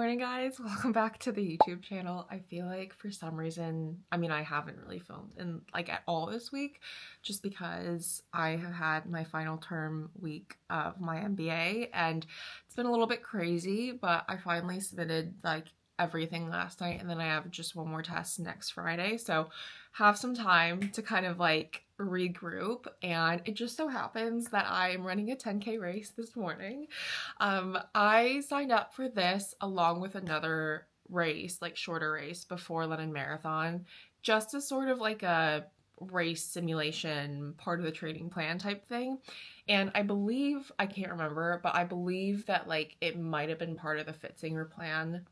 morning, guys. Welcome back to the YouTube channel. I feel like for some reason, I haven't really filmed in at all this week just because I have had my final term week of my MBA and it's been a little bit crazy, but I finally submitted everything last night and then I have just one more test next Friday. So have some time to kind of regroup, and it just so happens that I'm running a 10K race this morning. I signed up for this along with another race, shorter race before London Marathon, just as sort of a race simulation, part of the training plan type thing. And I believe, I can't remember, but I believe that it might have been part of the Fitzinger plan,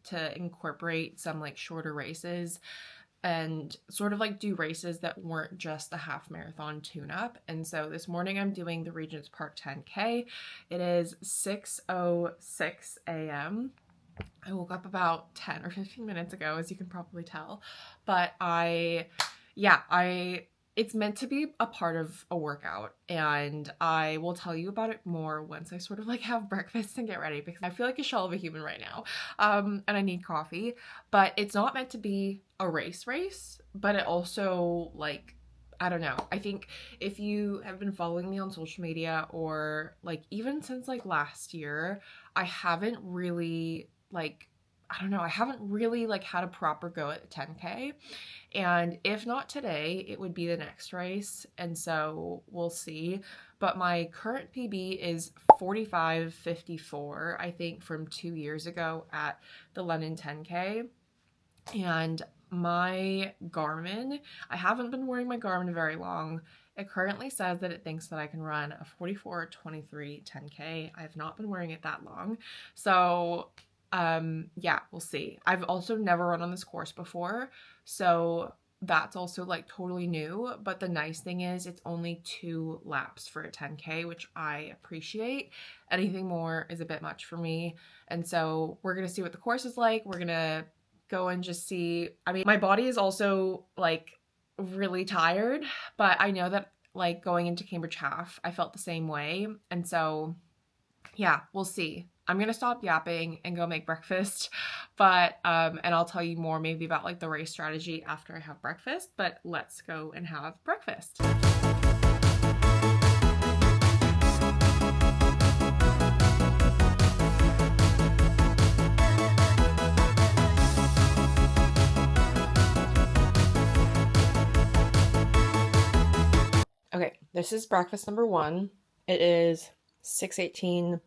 to incorporate some shorter races and sort of do races that weren't just the half marathon tune-up. And so this morning I'm doing the Regent's Park 10K. It is 6:06 a.m. I woke up about 10 or 15 minutes ago, as you can probably tell, but it's meant to be a part of a workout, and I will tell you about it more once I sort of have breakfast and get ready, because I feel like a shell of a human right now, and I need coffee. But it's not meant to be a race, but it also, I don't know. I think if you have been following me on social media or even since last year, I haven't really I haven't really had a proper go at the 10K, and if not today, it would be the next race, and so we'll see. But my current PB is 45:54, I think, from 2 years ago at the London 10K. And my Garmin, I haven't been wearing my Garmin very long. It currently says that it thinks that I can run a 44:23 10K. I have not been wearing it that long, so yeah, we'll see. I've also never run on this course before, so that's also totally new. But the nice thing is it's only 2 laps for a 10K, which I appreciate. Anything more is a bit much for me, and so we're gonna see what the course is like. We're gonna go and just see. My body is also really tired, but I know that going into Cambridge Half, I felt the same way, and so yeah, we'll see. I'm gonna stop yapping and go make breakfast, but and I'll tell you more maybe about the race strategy after I have breakfast, but let's go and have breakfast. Okay, this is breakfast number 1. It is 6:18.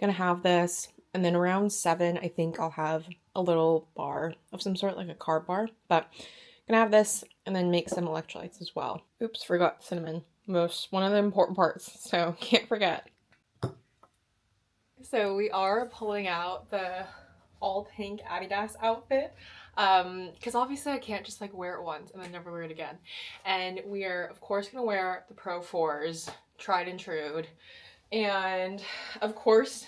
Gonna have this, and then around 7 I think I'll have a little bar of some sort, a carb bar, but gonna have this and then make some electrolytes as well. Oops, forgot cinnamon, one of the important parts, so can't forget. So we are pulling out the all pink Adidas outfit, because obviously I can't just wear it once and then never wear it again, and we are of course gonna wear the Pro 4s, tried and true. And of course,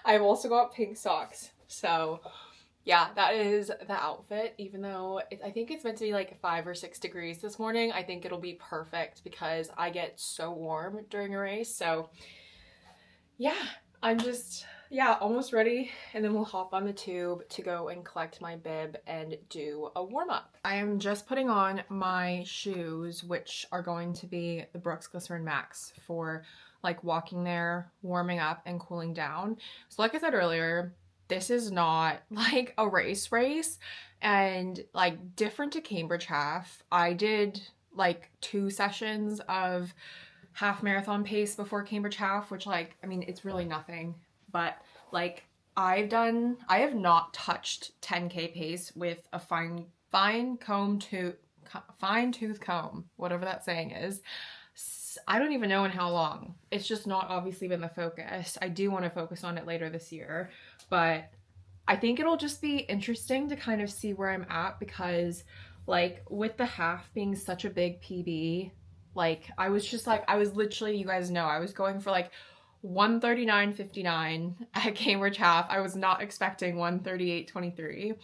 I've also got pink socks. So yeah, that is the outfit. Even though I think it's meant to be 5 or 6 degrees this morning, I think it'll be perfect because I get so warm during a race. So yeah, I'm just, almost ready. And then we'll hop on the tube to go and collect my bib and do a warm-up. I am just putting on my shoes, which are going to be the Brooks Glycerin Max for walking there, warming up, and cooling down. So like I said earlier, this is not a race, and different to Cambridge Half. I did 2 sessions of half marathon pace before Cambridge Half, which it's really nothing, but I have not touched 10K pace with a fine tooth comb, whatever that saying is. I don't even know in how long. It's just not obviously been the focus. I do want to focus on it later this year, but I think it'll just be interesting to kind of see where I'm at, because with the half being such a big PB, I was literally, you guys know, I was going for 1:39:59 at Cambridge Half. I was not expecting 1:38:23.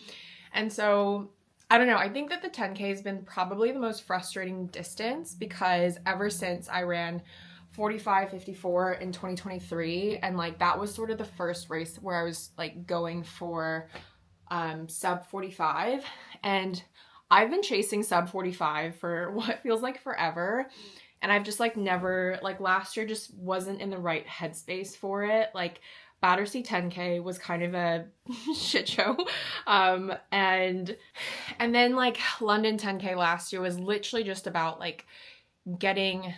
And so I don't know, I think that the 10K has been probably the most frustrating distance, because ever since I ran 45:54 in 2023, and like that was sort of the first race where I was like going for sub 45, and I've been chasing sub 45 for what feels like forever, and I've just like never, like last year just wasn't in the right headspace for it. Like Battersea 10K was kind of a shit show. And then like London 10K last year was literally just about like getting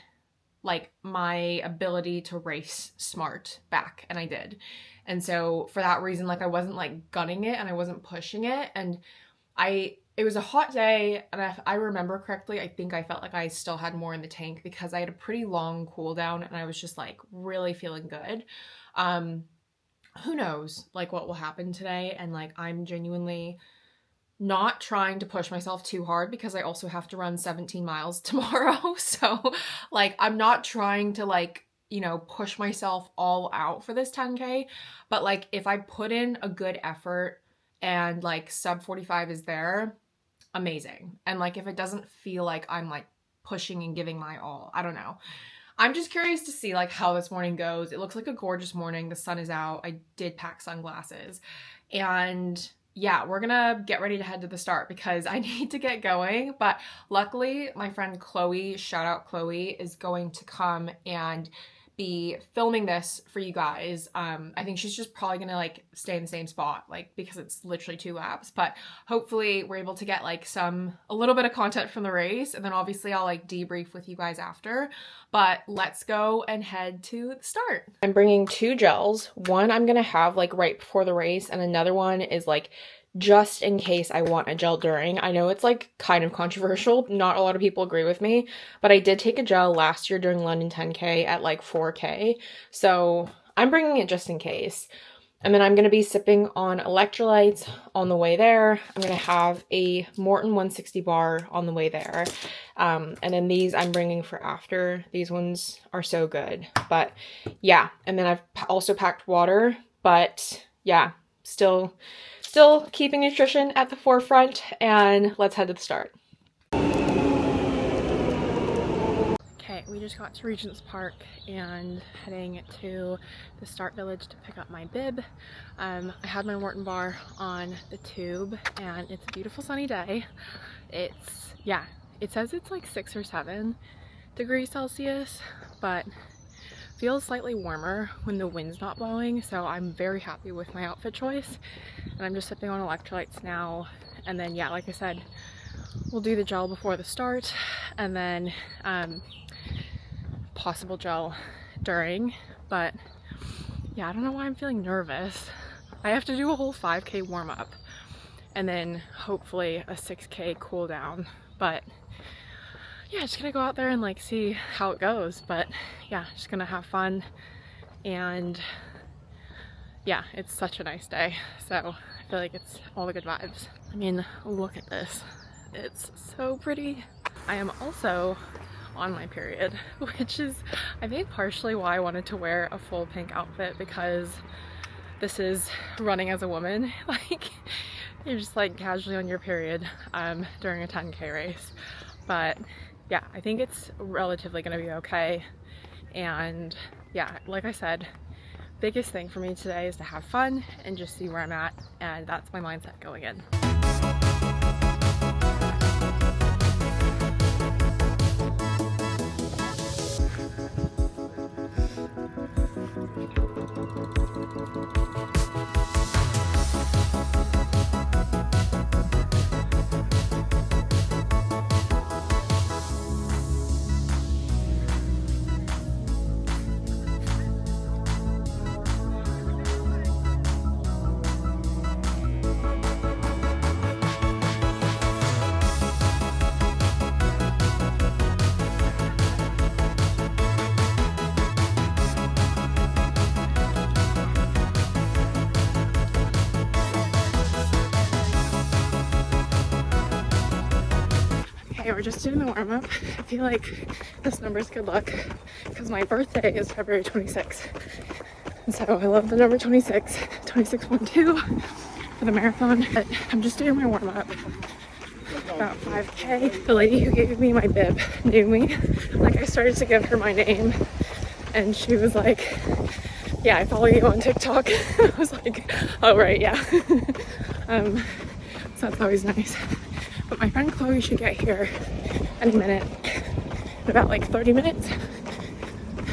like my ability to race smart back, and I did. And so for that reason, like I wasn't like gunning it and I wasn't pushing it, and it was a hot day, and if I remember correctly, I think I felt like I still had more in the tank because I had a pretty long cool down and I was just like really feeling good. Who knows like what will happen today, and like I'm genuinely not trying to push myself too hard because I also have to run 17 miles tomorrow. So like I'm not trying to like, you know, push myself all out for this 10K, but like if I put in a good effort and like sub 45 is there, amazing. And like if it doesn't feel like I'm like pushing and giving my all, I don't know. I'm just curious to see like how this morning goes. It looks like a gorgeous morning. The sun is out. I did pack sunglasses, and yeah, we're gonna get ready to head to the start because I need to get going. But luckily my friend Chloe, shout out Chloe, is going to come and be filming this for you guys. I think she's just probably gonna like stay in the same spot, like because it's literally 2 laps, but hopefully we're able to get like a little bit of content from the race, and then obviously I'll like debrief with you guys after. But let's go and head to the start. I'm bringing 2 gels. One I'm gonna have like right before the race, and another one is like just in case I want a gel during. I know it's like kind of controversial. Not a lot of people agree with me, but I did take a gel last year during London 10K at like 4K. So I'm bringing it just in case. And then I'm going to be sipping on electrolytes on the way there. I'm going to have a Morton 160 bar on the way there. And then these I'm bringing for after. These ones are so good. But yeah, and then I've also packed water, but yeah, still keeping nutrition at the forefront, and let's head to the start. Okay, we just got to Regent's Park and heading to the start village to pick up my bib. I had my Morton bar on the tube, and it's a beautiful sunny day. It says it's like 6 or 7 degrees Celsius, but feels slightly warmer when the wind's not blowing, so I'm very happy with my outfit choice. And I'm just sipping on electrolytes now, and then yeah, like I said, we'll do the gel before the start, and then possible gel during. But yeah, I don't know why I'm feeling nervous. I have to do a whole 5K warm-up and then hopefully a 6K cool down, but yeah, just gonna go out there and like see how it goes. But yeah, just gonna have fun, and yeah, it's such a nice day, so I feel like it's all the good vibes. I mean, look at this, it's so pretty. I am also on my period, which is I think partially why I wanted to wear a full pink outfit, because this is running as a woman. Like you're just like casually on your period during a 10K race. But yeah, I think it's relatively gonna be okay. And yeah, like I said, biggest thing for me today is to have fun and just see where I'm at, and that's my mindset going in. We're just doing the warm-up. I feel like this number's good luck because my birthday is February 26th. And so I love the number 26, 26.12 for the marathon. But I'm just doing my warm-up. About 5K. The lady who gave me my bib knew me. Like I started to give her my name and she was like, yeah, I follow you on TikTok. I was like, oh right, yeah. So that's always nice. But my friend Chloe should get here any minute, in about like 30 minutes,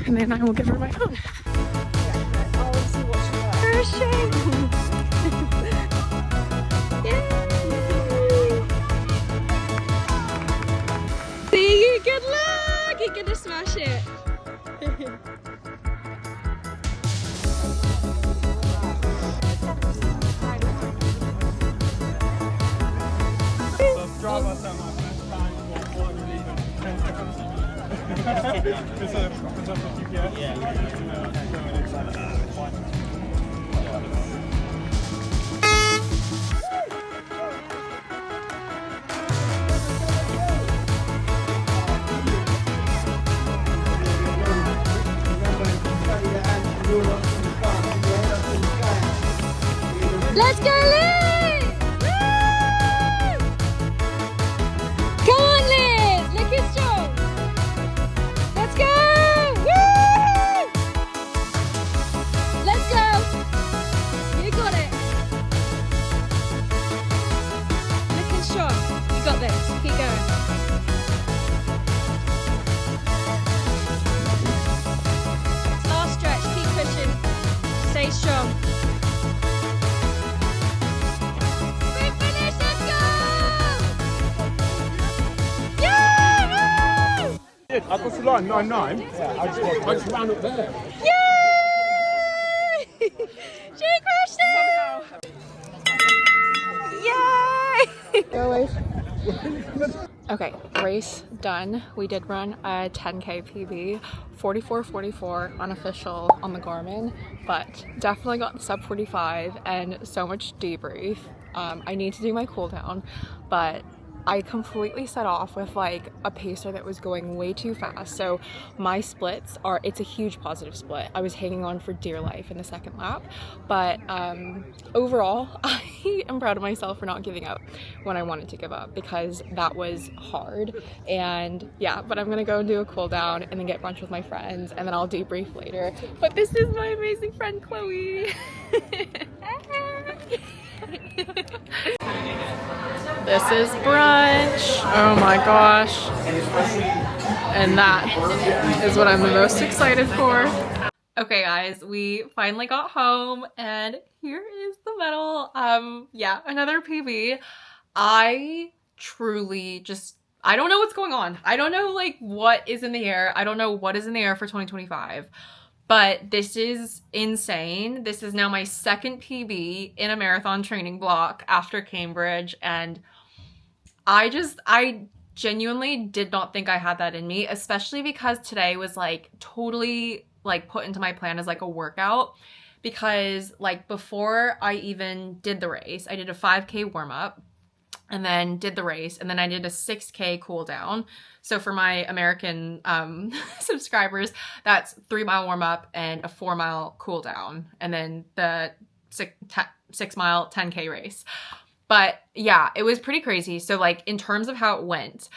and then I will give her my phone. See you, good luck! You're gonna smash it. Let's go, Liz! Woo! Come on, Liz! Look who's strong! Let's go! Woo! Let's go! You got it! Looking strong. You got this. Keep going. Last stretch. Keep pushing. Stay strong. I got to line 9-9. Yeah, I just ran up there. Yay! She crushed it! Yay! Go away. Okay, race done. We did run a 10K PB, 44:44 unofficial on the Garmin, but definitely got the sub 45 and so much debrief. I need to do my cool down, but I completely set off with like a pacer that was going way too fast. So my splits are, it's a huge positive split. I was hanging on for dear life in the second lap, but overall I am proud of myself for not giving up when I wanted to give up, because that was hard. And yeah, but I'm gonna go and do a cool down and then get brunch with my friends, and then I'll debrief later. But this is my amazing friend Chloe. This is brunch. Oh my gosh. And that is what I'm the most excited for. Okay guys, we finally got home and here is the medal. Yeah, another PB. I truly just, I don't know what's going on. I don't know like what is in the air. I don't know what is in the air for 2025. But this is insane. This is now my second PB in a marathon training block after Cambridge, and I genuinely did not think I had that in me, especially because today was like totally like put into my plan as like a workout, because like before I even did the race, I did a 5K warm up and then did the race, and then I did a 6K cool down. So for my American subscribers, that's 3-mile warm up and a 4-mile cool down, and then the 6-mile 10K race. But yeah, it was pretty crazy. So like in terms of how it went,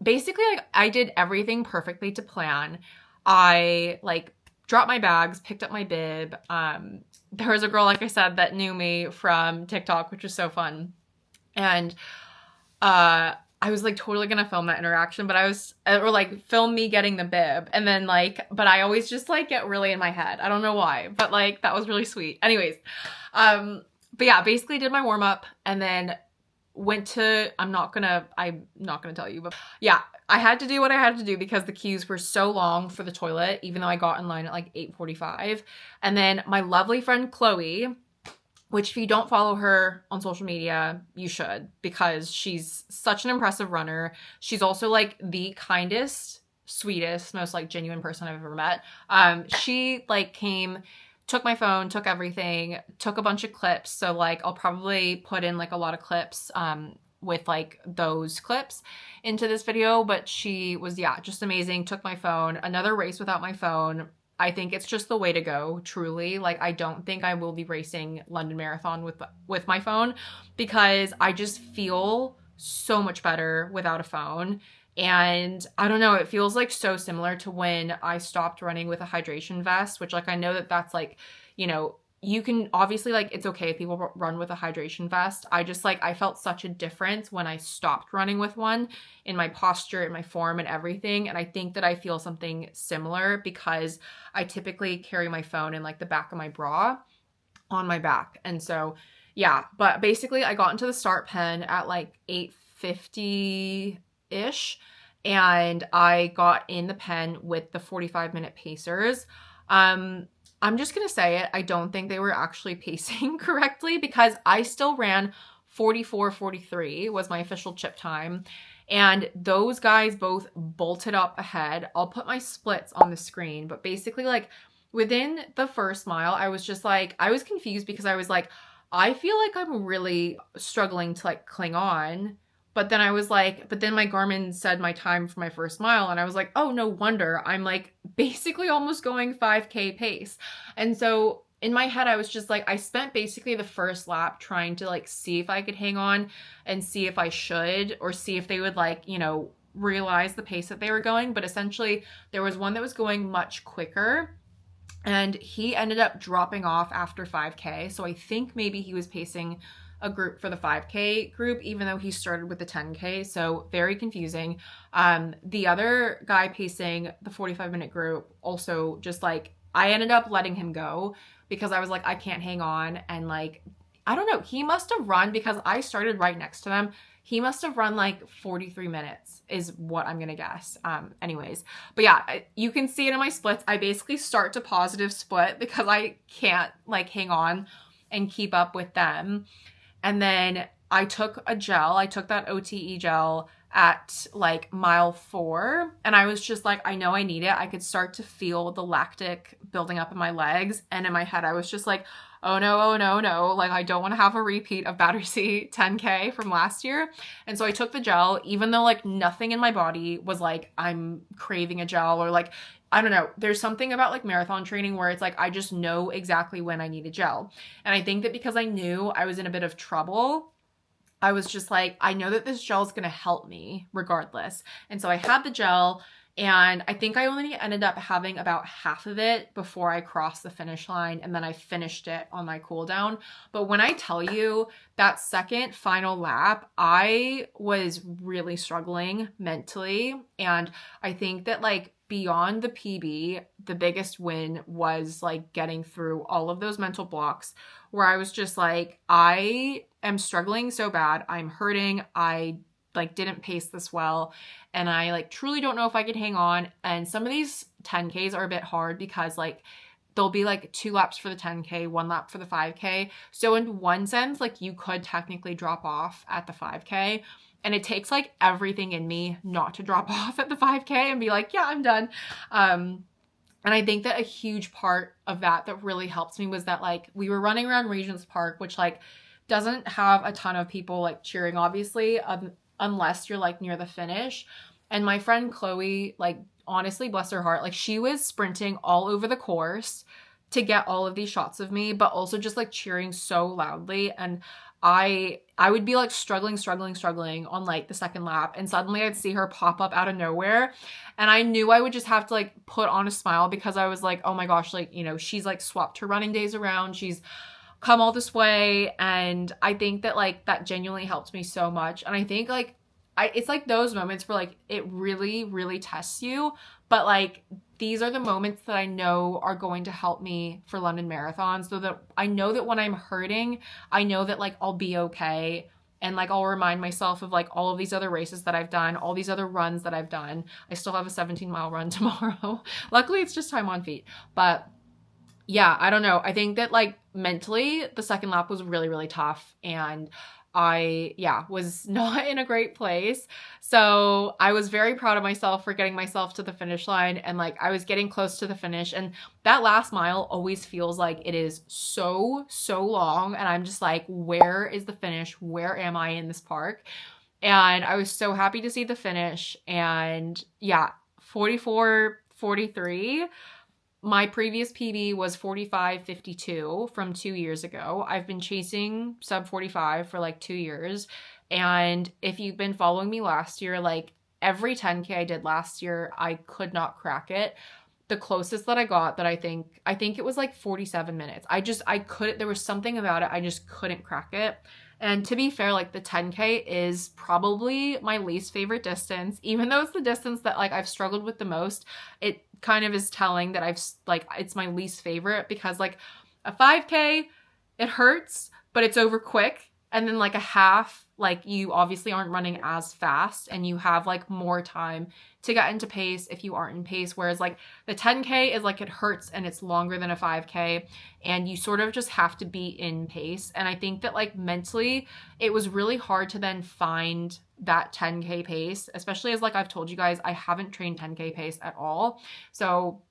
basically like I did everything perfectly to plan. I like dropped my bags, picked up my bib. There was a girl, like I said, that knew me from TikTok, which was so fun. And I was like totally gonna film that interaction, but or like film me getting the bib, and then like, but I always just like get really in my head. I don't know why, but like that was really sweet. Anyways, but yeah, basically did my warm up and then went to, I'm not gonna tell you, but yeah, I had to do what I had to do because the queues were so long for the toilet, even though I got in line at like 8:45. And then my lovely friend Chloe, which if you don't follow her on social media, you should, because she's such an impressive runner. She's also like the kindest, sweetest, most like genuine person I've ever met. She like came, took my phone, took everything, took a bunch of clips. So like I'll probably put in like a lot of clips with like those clips into this video, but she was, yeah, just amazing. Took my phone. Another race without my phone. I think it's just the way to go, truly. Like, I don't think I will be racing London Marathon with my phone, because I just feel so much better without a phone. And I don't know, it feels like so similar to when I stopped running with a hydration vest, which like I know that that's like, you know, you can obviously like it's okay if people run with a hydration vest. I just like I felt such a difference when I stopped running with one in my posture, in my form and everything. And I think that I feel something similar because I typically carry my phone in like the back of my bra on my back. And so yeah, but basically I got into the start pen at like 8:50-ish and I got in the pen with the 45-minute pacers. I'm just going to say it. I don't think they were actually pacing correctly because I still ran 44:43 was my official chip time. And those guys both bolted up ahead. I'll put my splits on the screen, but basically like within the first mile, I was just like, I was confused because I was like, I feel like I'm really struggling to like cling on. But then I was like, but then my Garmin said my time for my first mile. And I was like, oh, no wonder I'm like basically almost going 5K pace. And so in my head, I was just like, I spent basically the first lap trying to like see if I could hang on and see if I should, or see if they would like, you know, realize the pace that they were going. But essentially there was one that was going much quicker. And he ended up dropping off after 5K. So I think maybe he was pacing a group for the 5K group, even though he started with the 10K. So very confusing. The other guy pacing the 45-minute group also just like, I ended up letting him go because I was like, I can't hang on. And like, I don't know, he must have run because I started right next to them. He must have run like 43 minutes is what I'm going to guess. Anyways, but yeah, you can see it in my splits. I basically start to positive split because I can't like hang on and keep up with them. And then I took a gel. I took that OTE gel at like mile 4. And I was just like, I know I need it. I could start to feel the lactic building up in my legs. And in my head, I was just like, oh no, oh no, no. Like I don't want to have a repeat of Battersea 10K from last year. And so I took the gel, even though like nothing in my body was like, I'm craving a gel or like, I don't know. There's something about like marathon training where it's like, I just know exactly when I need a gel. And I think that because I knew I was in a bit of trouble, I was just like, I know that this gel is going to help me regardless. And so I had the gel and I think I only ended up having about half of it before I crossed the finish line. And then I finished it on my cool down. But when I tell you that second final lap, I was really struggling mentally. And I think that like beyond the PB, the biggest win was like getting through all of those mental blocks where I was just like, I am struggling so bad. I'm hurting. I like didn't pace this well. And I like truly don't know if I could hang on. And some of these 10Ks are a bit hard because like there'll be like 2 laps for the 10K, 1 lap for the 5K. So in one sense, like you could technically drop off at the 5K. And it takes like everything in me not to drop off at the 5K and be like, yeah, I'm done. And I think that a huge part of that really helped me was that like we were running around Regents Park, which like doesn't have a ton of people like cheering, obviously, unless you're like near the finish. And my friend Chloe, like honestly, bless her heart, like she was sprinting all over the course to get all of these shots of me, but also just like cheering so loudly. And I would be like struggling on like the second lap, and suddenly I'd see her pop up out of nowhere, and I knew I would just have to like put on a smile because I was like, oh my gosh, like, you know, she's like swapped her running days around, she's come all this way. And I think that like that genuinely helped me so much. And I think like it's like those moments where like it really, really tests you, but like these are the moments that I know are going to help me for London Marathon, so that I know that when I'm hurting, I know that like I'll be okay. And like I'll remind myself of like all of these other races that I've done, all these other runs that I've done. I still have a 17-mile run tomorrow. Luckily it's just time on feet. But yeah, I don't know. I think that like mentally the second lap was really, really tough. And I, was not in a great place. So I was very proud of myself for getting myself to the finish line. And like, I was getting close to the finish, and that last mile always feels like it is so, so long. And I'm just like, where is the finish? Where am I in this park? And I was so happy to see the finish. And 44:43. My previous PB was 45:52 from 2 years ago. I've been chasing sub 45 for like 2 years. And if you've been following me last year, like every 10K I did last year, I could not crack it. The closest that I got that I think it was like 47 minutes. I couldn't, there was something about it. I just couldn't crack it. And to be fair, like the 10K is probably my least favorite distance, even though it's the distance that like I've struggled with the most. It kind of is telling that it's my least favorite, because like a 5K, it hurts, but it's over quick. And then like a half, like you obviously aren't running as fast and you have like more time to get into pace if you aren't in pace. Whereas like the 10K is like, it hurts and it's longer than a 5K and you sort of just have to be in pace. And I think that like mentally it was really hard to then find that 10K pace, especially as like I've told you guys, I haven't trained 10K pace at all. So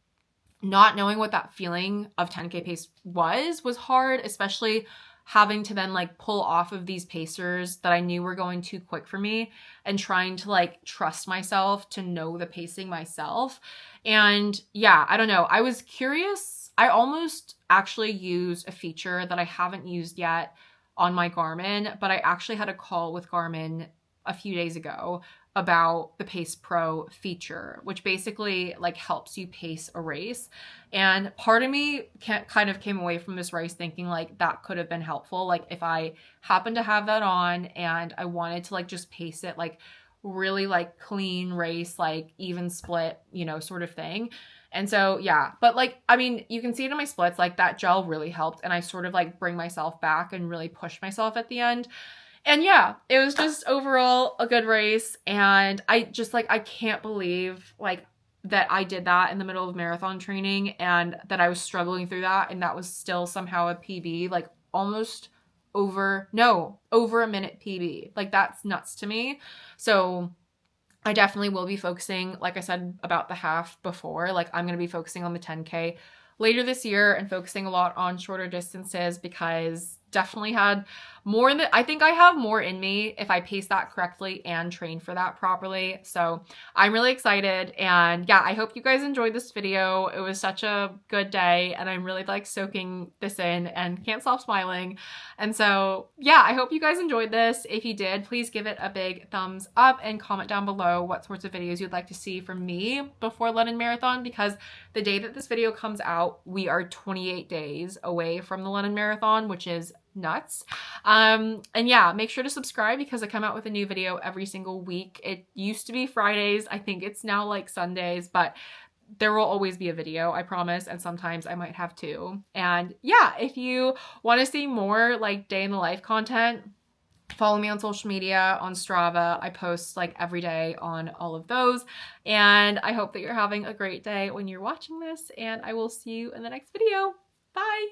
not knowing what that feeling of 10K pace was hard, especially having to then like pull off of these pacers that I knew were going too quick for me and trying to like trust myself to know the pacing myself. And yeah, I don't know. I was curious. I almost actually used a feature that I haven't used yet on my Garmin, but I actually had a call with Garmin a few days ago about the Pace Pro feature, which basically like helps you pace a race. And part of me kind of came away from this race thinking like that could have been helpful. Like if I happened to have that on and I wanted to like just pace it, like really like clean race, like even split, you know, sort of thing. And so, yeah, but like, I mean, you can see it in my splits, like that gel really helped. And I sort of like bring myself back and really push myself at the end. And yeah, it was just overall a good race. And I just like, I can't believe like that I did that in the middle of marathon training and that I was struggling through that. And that was still somehow a PB, like almost over a minute PB. Like that's nuts to me. So I definitely will be focusing, like I said about the half before, like I'm going to be focusing on the 10K later this year and focusing a lot on shorter distances, because definitely had more than, I think I have more in me if I pace that correctly and train for that properly. So I'm really excited. And yeah, I hope you guys enjoyed this video. It was such a good day and I'm really like soaking this in and can't stop smiling. And so yeah, I hope you guys enjoyed this. If you did, please give it a big thumbs up and comment down below what sorts of videos you'd like to see from me before London Marathon, because the day that this video comes out, we are 28 days away from the London Marathon, which is nuts. And yeah, make sure to subscribe because I come out with a new video every single week. It used to be Fridays. I think it's now like Sundays, but there will always be a video, I promise. And sometimes I might have two. And yeah, if you want to see more like day in the life content, follow me on social media, on Strava. I post like every day on all of those. And I hope that you're having a great day when you're watching this, and I will see you in the next video. Bye.